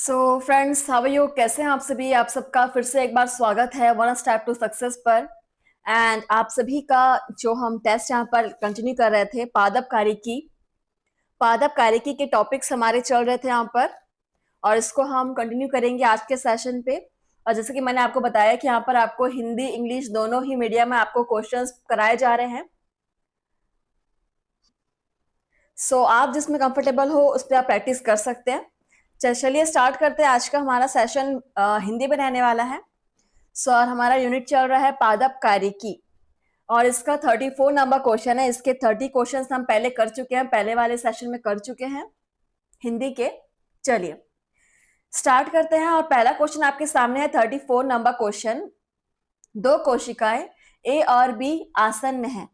So friends, how are you? कैसे हैं आप सभी? आप सबका फिर से एक बार स्वागत है वन स्टेप टू सक्सेस पर। एंड आप सभी का जो हम टेस्ट यहाँ पर कंटिन्यू कर रहे थे, पादप कार्यकी के टॉपिक्स हमारे चल रहे थे यहाँ पर, और इसको हम कंटिन्यू करेंगे आज के सेशन पे। और जैसे कि मैंने आपको बताया कि यहाँ पर आपको हिंदी इंग्लिश दोनों ही मीडियम में आपको क्वेश्चंस कराए जा रहे हैं। सो आप जिसमें कंफर्टेबल हो उस पर आप प्रैक्टिस कर सकते हैं। चलिए स्टार्ट करते हैं। आज का हमारा सेशन हिंदी में रहने वाला है। सो और हमारा यूनिट चल रहा है पादप कार्यकी, और इसका 34 नंबर क्वेश्चन है। इसके 30 क्वेश्चन हम पहले कर चुके हैं, पहले वाले सेशन में कर चुके हैं हिंदी के। चलिए स्टार्ट करते हैं। और पहला क्वेश्चन आपके सामने है 34 नंबर क्वेश्चन। दो कोशिकाएं ए और बी आसन्न है।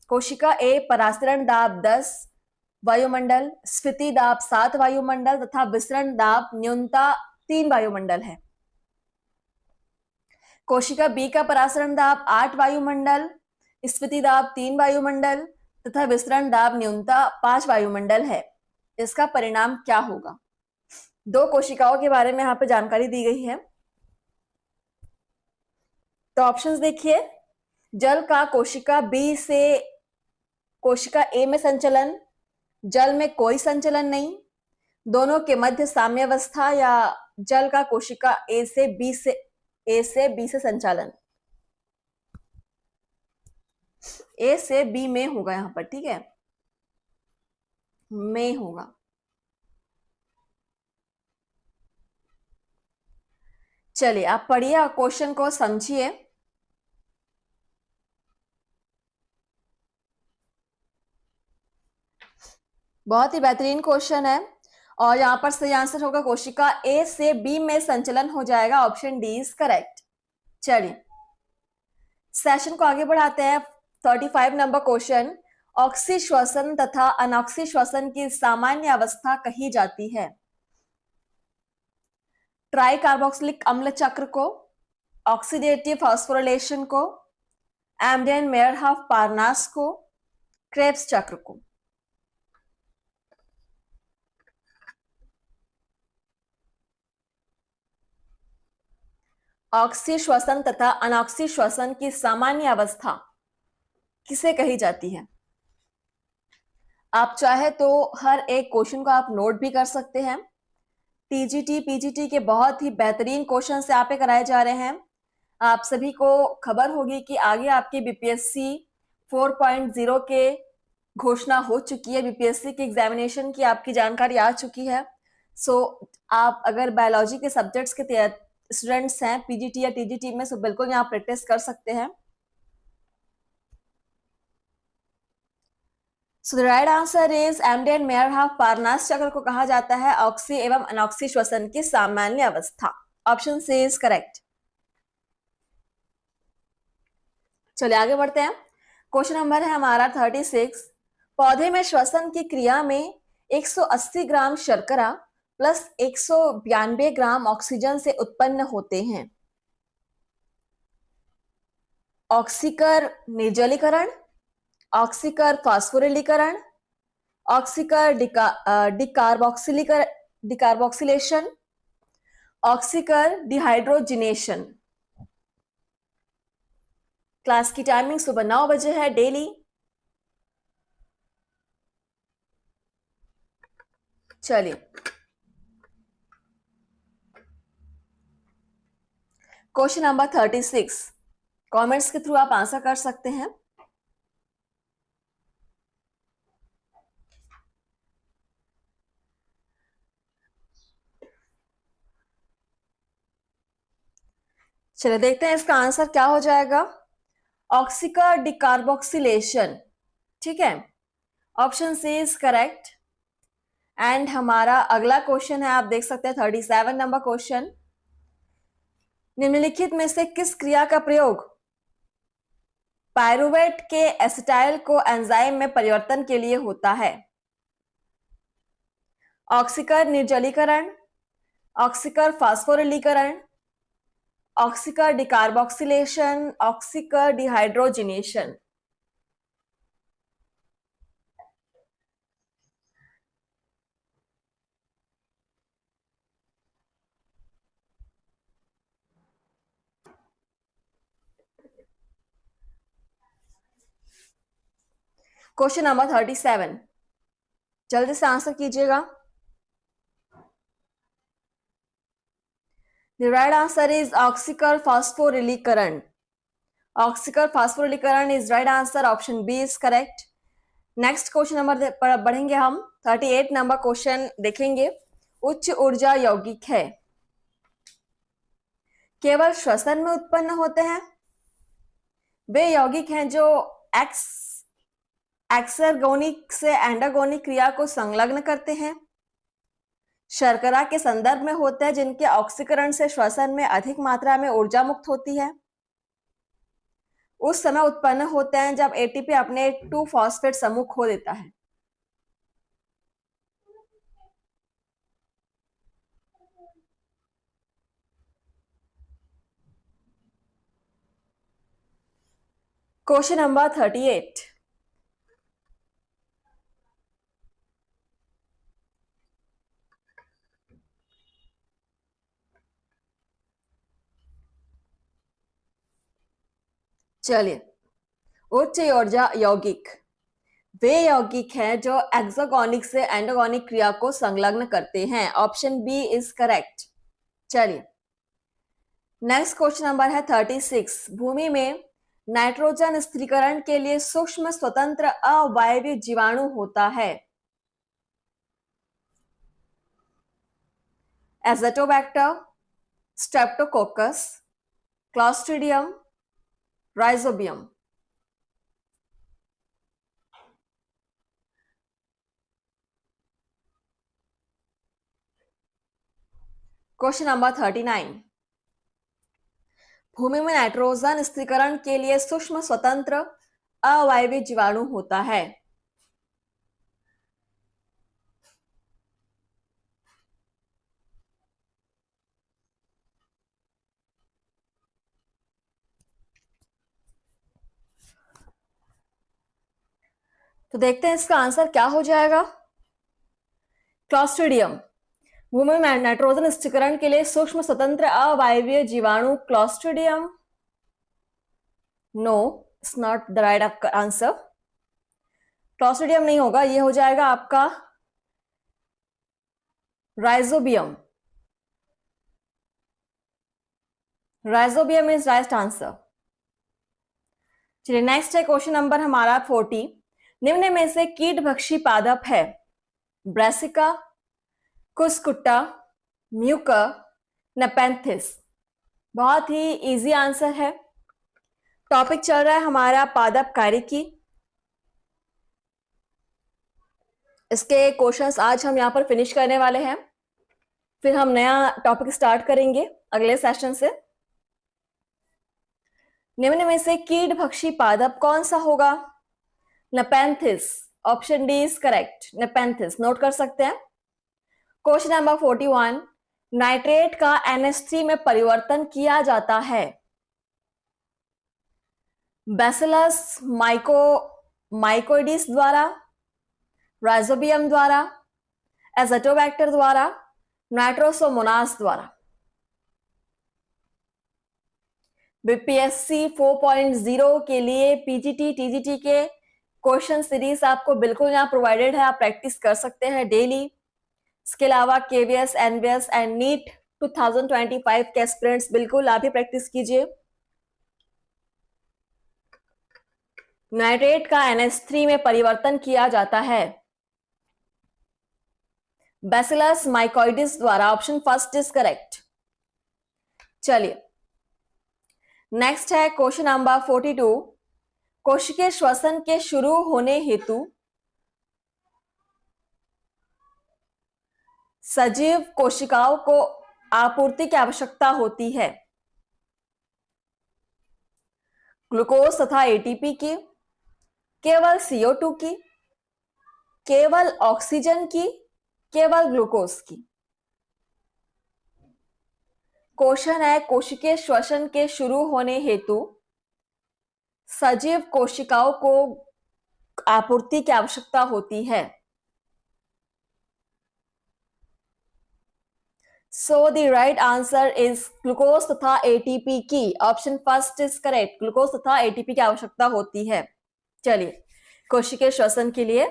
कोशिका ए परासरण दाब 10 वायुमंडल, स्फीति दाब 7 वायुमंडल तथा विसरण दाब न्यूनता 3 वायुमंडल है। कोशिका बी का परासरण दाब 8 वायुमंडल, स्फीति दाब 3 वायुमंडल तथा विसरण दाब न्यूनता 5 वायुमंडल है। इसका परिणाम क्या होगा? दो कोशिकाओं के बारे में यहाँ पे जानकारी दी गई है। तो ऑप्शंस देखिए। जल का कोशिका बी से कोशिका ए में संचलन, जल में कोई संचलन नहीं, दोनों के मध्य साम्यावस्था, या जल का कोशिका ए से बी से संचालन। ए से बी में होगा यहाँ पर, ठीक है, में होगा। चलिए आप पढ़िए और क्वेश्चन को समझिए। बहुत ही बेहतरीन क्वेश्चन है, और यहाँ पर सही आंसर होगा कोशिका ए से बी में संचलन हो जाएगा। Option D is correct. चलिए सेशन को आगे बढ़ाते हैं। 35 नंबर क्वेश्चन। ऑक्सी श्वसन तथा अनॉक्सी श्वसन की सामान्य अवस्था कही जाती है। ट्राई कार्बोक्सिलिक अम्ल चक्र को, ऑक्सीडेटिव फॉस्फोरिलेशन को, एमडेन मेयरहॉफ पारनास को, क्रेब्स चक्र को। ऑक्सी श्वसन तथा अनॉक्सी श्वसन की सामान्य अवस्था किसे कही जाती है? आप चाहे तो हर एक क्वेश्चन को आप नोट भी कर सकते हैं। टीजीटी पीजीटी के बहुत ही बेहतरीन क्वेश्चन से आप पे कराए जा रहे हैं। आप सभी को खबर होगी कि आगे आपके बीपीएससी 4.0 के घोषणा हो चुकी है। बीपीएससी के एग्जामिनेशन की आपकी जानकारी आ चुकी है। सो आप अगर बायोलॉजी के सब्जेक्ट्स के स्टूडेंट्स हैं पीजीटी या टीजीटी में, सो बिल्कुल यहाँ प्रैक्टिस कर सकते हैं। So the right answer is Embden Meyerhof Parnas चक्र को कहा जाता है ऑक्सी एवं अनॉक्सी श्वसन की सामान्य अवस्था। Option C is correct. चलिए आगे बढ़ते हैं। क्वेश्चन नंबर है हमारा 36। पौधे में श्वसन की क्रिया में 180 ग्राम शर्करा प्लस 192 ग्राम ऑक्सीजन से उत्पन्न होते हैं। ऑक्सीकर निर्जलीकरण, ऑक्सीकर फास्फोरिलीकरण, ऑक्सीकर डिकार्बोक्सिलेशन, ऑक्सीकर डिहाइड्रोजिनेशन। क्लास की टाइमिंग सुबह 9 बजे है डेली। चलिए क्वेश्चन नंबर 36 कमेंट्स के थ्रू आप आंसर कर सकते हैं। चलिए देखते हैं इसका आंसर क्या हो जाएगा। ऑक्सीकर डिकार्बोक्सिलेशन, ठीक है, option C is correct. And हमारा अगला क्वेश्चन है, आप देख सकते हैं 37 नंबर क्वेश्चन। निम्नलिखित में से किस क्रिया का प्रयोग पायरुवेट के एसिटाइल को एंजाइम में परिवर्तन के लिए होता है? ऑक्सीकर निर्जलीकरण, ऑक्सीकर फास्फोरिलीकरण, ऑक्सीकर डिकार्बोक्सिलेशन, ऑक्सीकर डिहाइड्रोजिनेशन। क्वेश्चन नंबर 37, जल्दी से आंसर कीजिएगा। द राइट आंसर इज ऑक्सीकर फास्फोरिलीकरण। ऑक्सीकर फास्फोरिलीकरण is right answer, option B is correct. Next question number पर बढ़ेंगे हम। 38 नंबर क्वेश्चन देखेंगे। उच्च ऊर्जा यौगिक है, केवल श्वसन में उत्पन्न होते हैं। वे यौगिक हैं जो एक्सर्गोनिक से एंडागोनिक क्रिया को संलग्न करते हैं। शर्करा के संदर्भ में होते हैं, जिनके ऑक्सीकरण से श्वसन में अधिक मात्रा में ऊर्जा मुक्त होती है। उस समय उत्पन्न होते हैं जब एटीपी अपने 2 फॉस्फेट समूह खो देता है। क्वेश्चन नंबर 38, चलिए। उच्च ऊर्जा यौगिक वे यौगिक हैं जो एक्सोगोनिक से एंडोगोनिक क्रिया को संलग्न करते हैं। Option B is correct. चलिए, नेक्स्ट क्वेश्चन नंबर है 36। भूमि में नाइट्रोजन स्थिरीकरण के लिए सूक्ष्म स्वतंत्र अवायवीय जीवाणु होता है। Azotobacter, Streptococcus, Clostridium, rhizobium. Question number 39। भूमि में नाइट्रोजन स्थिरीकरण के लिए सूक्ष्म स्वतंत्र अवायवीय जीवाणु होता है। तो देखते हैं इसका आंसर क्या हो जाएगा। क्लॉस्ट्रिडियम। भूमि में नाइट्रोजन स्थिरीकरण के लिए सूक्ष्म स्वतंत्र अवायवीय जीवाणु clostridium. No, it's not the right answer. Clostridium नहीं होगा, ये हो जाएगा आपका rhizobium. Rhizobium is right answer. चलिए, नेक्स्ट है क्वेश्चन नंबर हमारा 40। निम्न में से कीटभक्षी पादप है। Brassica, cuscuta, mucor, nepenthes. बहुत ही इजी आंसर है। टॉपिक चल रहा है हमारा पादप कार्यकी। इसके क्वेश्चंस आज हम यहां पर फिनिश करने वाले हैं, फिर हम नया टॉपिक स्टार्ट करेंगे अगले सेशन से। निम्न में से कीटभक्षी पादप कौन सा होगा? Nepenthes. Option D is correct, Nepenthes. Note कर सकते हैं। Question number 41। नाइट्रेट का NH3 में परिवर्तन किया जाता है। बैसिलस माइकोइडिस द्वारा, राइजोबियम द्वारा, एज़ोटोबैक्टर द्वारा, नाइट्रोसोमोनास द्वारा। बीपीएससी 4.0 के लिए पीजीटी टीजीटी के क्वेश्चन सीरीज आपको बिल्कुल यहाँ प्रोवाइडेड है, आप प्रैक्टिस कर सकते हैं डेली। इसके अलावा केवीएस, एनवीएस एंड नीट 2025 के एस्पिरेंट्स बिल्कुल आप भी प्रैक्टिस कीजिए। नाइट्रेट का NH3 में परिवर्तन किया जाता है बैसिलस माइकोइडिस द्वारा। Option first is correct. चलिए, नेक्स्ट है क्वेश्चन नंबर 42। कोशिकीय श्वसन के शुरू होने हेतु सजीव कोशिकाओं को आपूर्ति की आवश्यकता होती है। ग्लूकोज तथा एटीपी की, केवल CO2 की, केवल ऑक्सीजन की, केवल ग्लूकोज की। क्वेश्चन है कोशिकीय श्वसन के शुरू होने हेतु सजीव कोशिकाओं को आपूर्ति की आवश्यकता होती है। So the right answer is glucose तथा एटीपी की। Option first is correct, glucose तथा एटीपी की आवश्यकता होती है। चलिए, कोशिकीय श्वसन के लिए।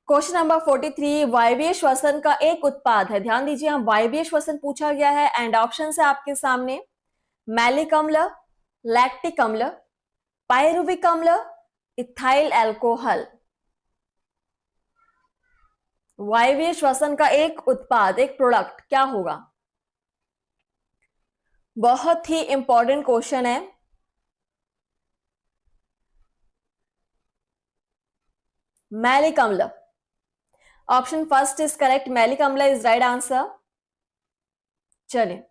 क्वेश्चन नंबर 43, वायवीय श्वसन का एक उत्पाद है। ध्यान दीजिए, हम वायवीय श्वसन पूछा गया है एंड ऑप्शन है आपके सामने मैलिक अम्ल, लैक्टिक अम्ल, पायरुविक अम्ल, इथाइल अल्कोहल। वायवीय श्वसन का एक उत्पाद, एक प्रोडक्ट क्या होगा? बहुत ही इंपॉर्टेंट क्वेश्चन है। मैलिक अम्ल। Option first is correct, malic अम्ल इज राइट आंसर। चलिए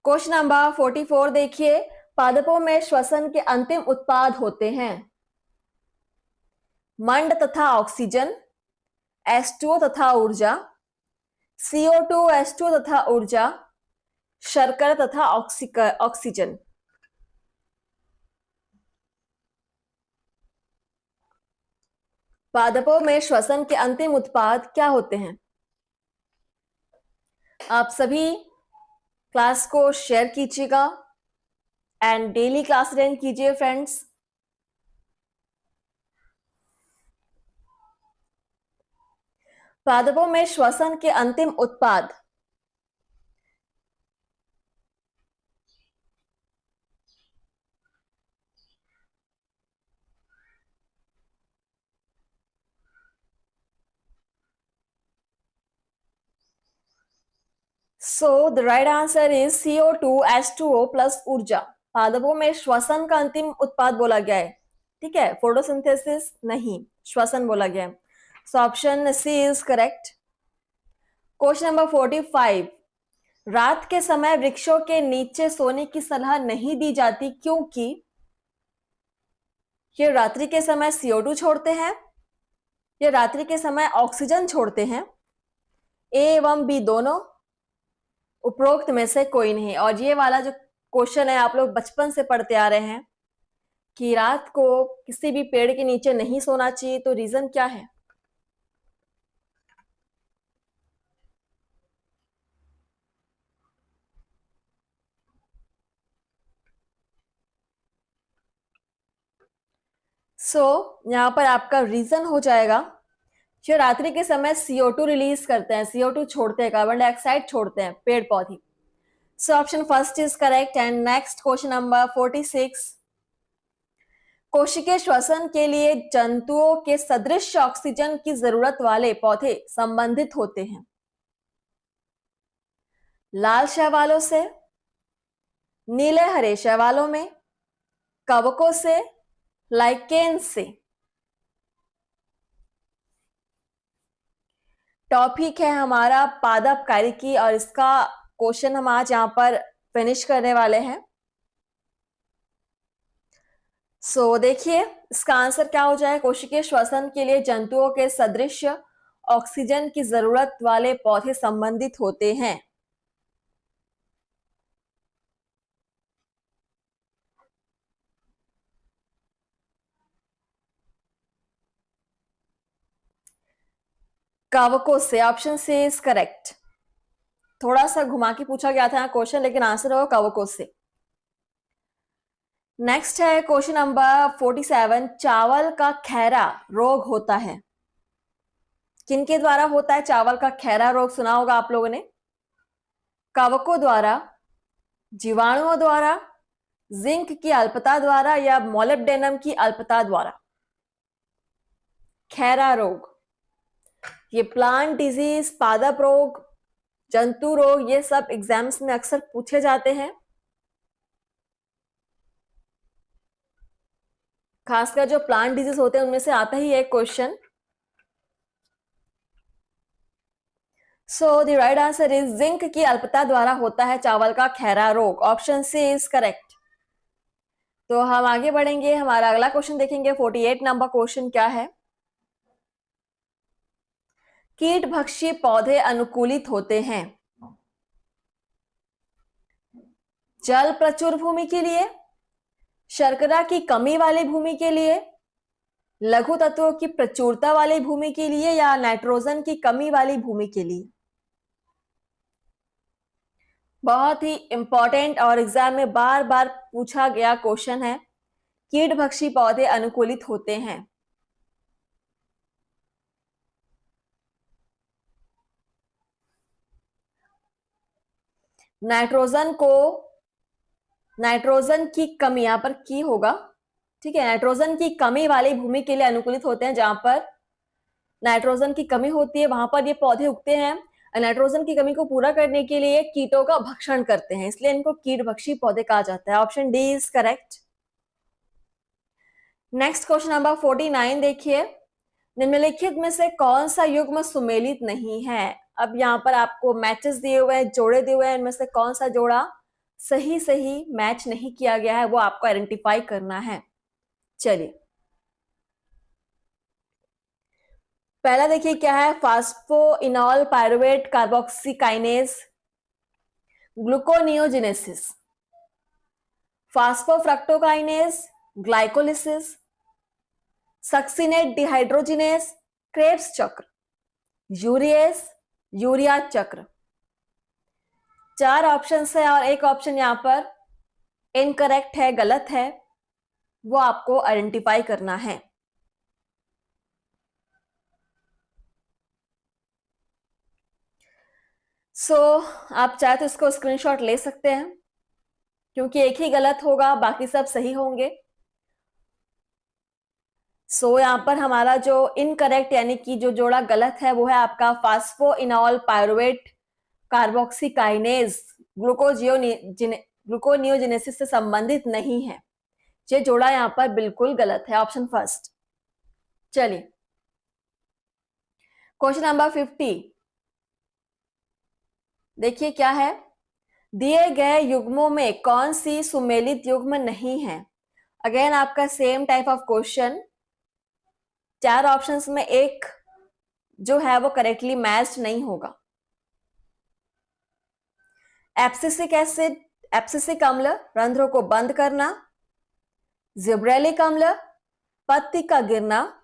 क्वेश्चन नंबर 44 देखिए, पादपों में श्वसन के अंतिम उत्पाद होते हैं मंड तथा ऑक्सीजन, H2O तथा ऊर्जा, CO2 H2O तथा ऊर्जा, शर्करा तथा ऑक्सीजन। पादपों में श्वसन के अंतिम उत्पाद क्या होते हैं? आप सभी क्लास को शेयर कीजिएगा एंड डेली क्लास अटेंड कीजिए फ्रेंड्स। पादपों में श्वसन के अंतिम उत्पाद सो the right answer is CO2 H2O plus ऊर्जा। पादपों में श्वसन का अंतिम उत्पाद बोला गया है, ठीक है, फोटोसिंथेसिस नहीं, श्वसन बोला गया है। So option C is correct. Question number 45, रात के समय वृक्षों के नीचे सोने की सलाह नहीं दी जाती क्योंकि ये रात्रि के समय CO2 छोड़ते हैं, ये रात्रि के समय ऑक्सीजन छोड़ते हैं, ए एवं बी दोनों, उपरोक्त में से कोई नहीं। और ये वाला जो क्वेश्चन है आप लोग बचपन से पढ़ते आ रहे हैं कि रात को किसी भी पेड़ के नीचे नहीं सोना चाहिए, तो रीजन क्या है? यहां पर आपका रीजन हो जाएगा, जो रात्रि के समय CO2 रिलीज करते हैं, CO2 छोड़ते हैं, कार्बन डाइऑक्साइड छोड़ते हैं पेड़ पौधे। So option first is correct. And next question number 46, कोशिकीय श्वसन के लिए जंतुओं के सदृश ऑक्सीजन की जरूरत वाले पौधे संबंधित होते हैं लाल शैवालों से, नीले हरे शैवालों में, कवकों से, लाइकेन से। टॉपिक है हमारा पादप कारिकी और इसका क्वेश्चन हम आज यहां पर फिनिश करने वाले हैं। देखिए इसका आंसर क्या हो जाए, कोशिकीय श्वसन के लिए जंतुओं के सदृश ऑक्सीजन की जरूरत वाले पौधे संबंधित होते हैं। कवकों से, ऑप्शन सी इज करेक्ट। थोड़ा सा घुमा के पूछा गया था क्वेश्चन, लेकिन आंसर होगा कवकों से। नेक्स्ट है क्वेश्चन नंबर 47, चावल का खैरा रोग होता है, किनके द्वारा होता है चावल का खैरा रोग? सुना होगा आप लोगों ने। कवकों द्वारा, जीवाणुओं द्वारा, जिंक की अल्पता द्वारा या मोलिब्डेनम की अल्पता द्वारा। खैरा रोग, ये प्लांट डिजीज, पादप रोग, जंतु रोग, ये सब एग्जाम्स में अक्सर पूछे जाते हैं। खासकर जो प्लांट डिजीज होते हैं उनमें से आता ही है question. So the right answer is zinc की अल्पता द्वारा होता है चावल का खैरा रोग। Option C is correct. तो हम आगे बढ़ेंगे, हमारा अगला क्वेश्चन देखेंगे। 48 नंबर क्वेश्चन क्या है, कीट भक्षी पौधे अनुकूलित होते हैं जल प्रचुर भूमि के लिए, शर्करा की कमी वाली भूमि के लिए, लघु तत्वों की प्रचुरता वाली भूमि के लिए या नाइट्रोजन की कमी वाली भूमि के लिए। बहुत ही इंपॉर्टेंट और एग्जाम में बार बार पूछा गया क्वेश्चन है कीटभक्षी पौधे अनुकूलित होते हैं? नाइट्रोजन की कमी, यहां पर की होगा, ठीक है। नाइट्रोजन की कमी वाली भूमि के लिए अनुकूलित होते हैं। जहां पर नाइट्रोजन की कमी होती है वहां पर ये पौधे उगते हैं। नाइट्रोजन की कमी को पूरा करने के लिए कीटों का भक्षण करते हैं, इसलिए इनको कीटभक्षी पौधे कहा जाता है। Option D is correct. Next question number 49 देखिए, निम्नलिखित में से कौन सा युग्म सुमेलित नहीं है? अब यहाँ पर आपको मैचेस दिए हुए हैं, जोड़े दिए हुए हैं, इनमें से कौन सा जोड़ा सही सही मैच नहीं किया गया है वो आपको आइडेंटिफाई करना है। चलिए, पहला देखिए क्या है, phosphoenol pyruvate carboxykinase gluconeogenesis, phosphofructokinase glycolysis, succinate dehydrogenase Krebs चक्र, यूरिएस यूरिया चक्र। 4 ऑप्शन है और एक ऑप्शन यहां पर इनकरेक्ट है, गलत है, वो आपको आइडेंटिफाई करना है। आप चाहे तो इसको स्क्रीनशॉट ले सकते हैं, क्योंकि एक ही गलत होगा, बाकी सब सही होंगे। यहां पर हमारा जो इनकरेक्ट यानी कि जो जोड़ा गलत है वो है आपका फास्फोइनॉल पायरुवेट कार्बोक्सीकाइनेज ग्लूकोनियोजेनेसिस से संबंधित नहीं है। ये जोड़ा यहां पर बिल्कुल गलत है, ऑप्शन फर्स्ट। चलिए, क्वेश्चन नंबर 50 देखिए क्या है, दिए गए युग्मों में कौन सी सुमेलित युग्म नहीं है? अगेन आपका same type of question, 4 options में एक जो है वो करेक्टली मैच्ड नहीं होगा। एब्सिसिक एसिड, एब्सिसिक अम्ल रंध्रों को बंद करना, जिब्रेलिक अम्ल पत्ती का गिरना,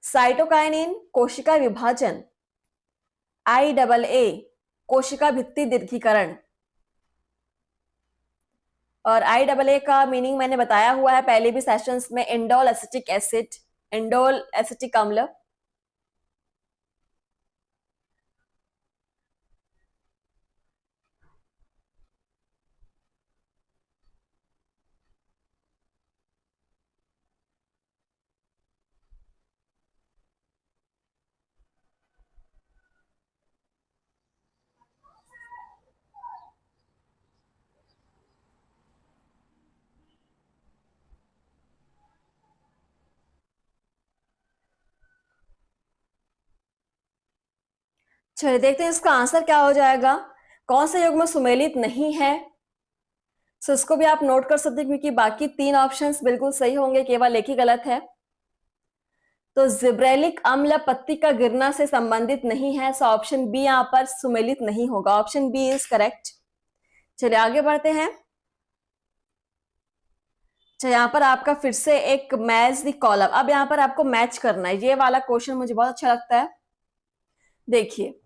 साइटोकाइनिन कोशिका विभाजन, IAA कोशिका भित्ति दीर्घीकरण। और IAA का मीनिंग मैंने बताया हुआ है पहले भी सेशंस में, indole acetic acid, indole acetic अम्ल। चलिए देखते हैं इसका आंसर क्या हो जाएगा, कौन सा युग्म सुमेलित नहीं है। इसको भी आप नोट कर सकते हैं, क्योंकि बाकी 3 ऑप्शंस बिल्कुल सही होंगे, केवल एक ही गलत है। तो जिब्रेलिक अम्ल पत्ती का गिरना से संबंधित नहीं है, सो ऑप्शन बी यहां पर सुमेलित नहीं होगा, ऑप्शन बी इज करेक्ट। चलिए आगे बढ़ते हैं। अच्छा, यहाँ पर आपका फिर से एक मैच द कॉलम, अब यहाँ पर आपको मैच करना है। ये वाला क्वेश्चन मुझे बहुत अच्छा लगता है। देखिए,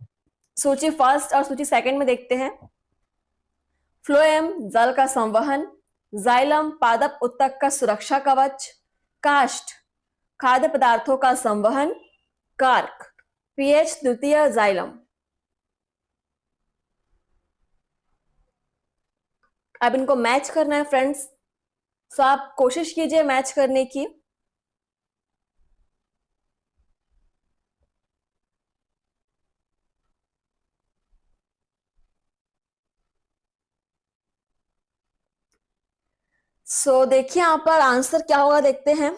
सूची फर्स्ट और सूची सेकंड में देखते हैं। फ्लोएम जल का संवहन, जाइलम पादप उत्तक का सुरक्षा कवच, काष्ठ खाद्य पदार्थों का संवहन, कार्क पीएच द्वितीय जाइलम। अब इनको मैच करना है फ्रेंड्स, तो आप कोशिश कीजिए मैच करने की। देखिए यहां पर आंसर क्या होगा, देखते हैं।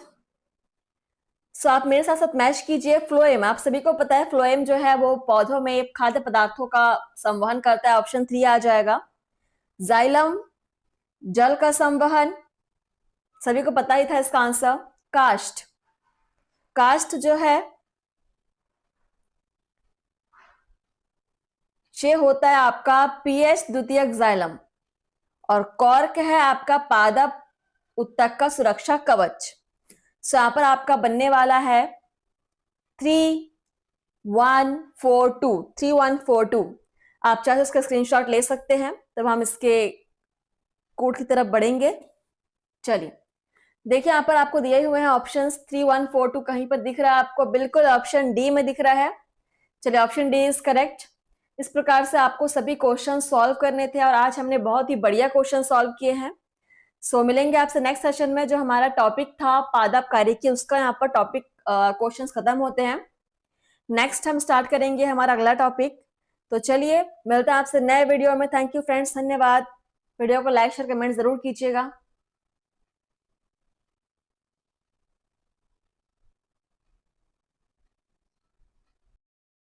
आप मेरे साथ साथ मैच कीजिए। फ्लोएम, आप सभी को पता है फ्लोएम जो है वो पौधों में खाद्य पदार्थों का संवहन करता है, ऑप्शन 3 आ जाएगा। जाइलम जल का संवहन, सभी को पता ही था इसका आंसर। काष्ठ, काष्ठ जो है ये होता है आपका पीएच द्वितीयक जाइलम, और कॉर्क है आपका पादप उत्तक का सुरक्षा कवच। यहां पर आपका बनने वाला है 3142, 3142। आप चाहे तो इसका स्क्रीनशॉट ले सकते हैं, तब हम इसके कोड की तरफ बढ़ेंगे। चलिए देखिए यहाँ पर आपको दिए हुए हैं ऑप्शंस 3142 कहीं पर दिख रहा है आपको, बिल्कुल ऑप्शन डी में दिख रहा है। चलिए ऑप्शन डी इज करेक्ट। इस प्रकार से आपको सभी क्वेश्चन सॉल्व करने थे और आज हमने बहुत ही बढ़िया क्वेश्चन सॉल्व किए हैं। सो मिलेंगे आपसे नेक्स्ट सेशन में। जो हमारा टॉपिक था पादप कार्यकी, उसका यहाँ पर टॉपिक क्वेश्चंस खत्म होते हैं। नेक्स्ट हम स्टार्ट करेंगे हमारा अगला टॉपिक। तो चलिए मिलते हैं आपसे नए वीडियो में। थैंक यू फ्रेंड्स, धन्यवाद। वीडियो को लाइक शेयर कमेंट जरूर कीजिएगा।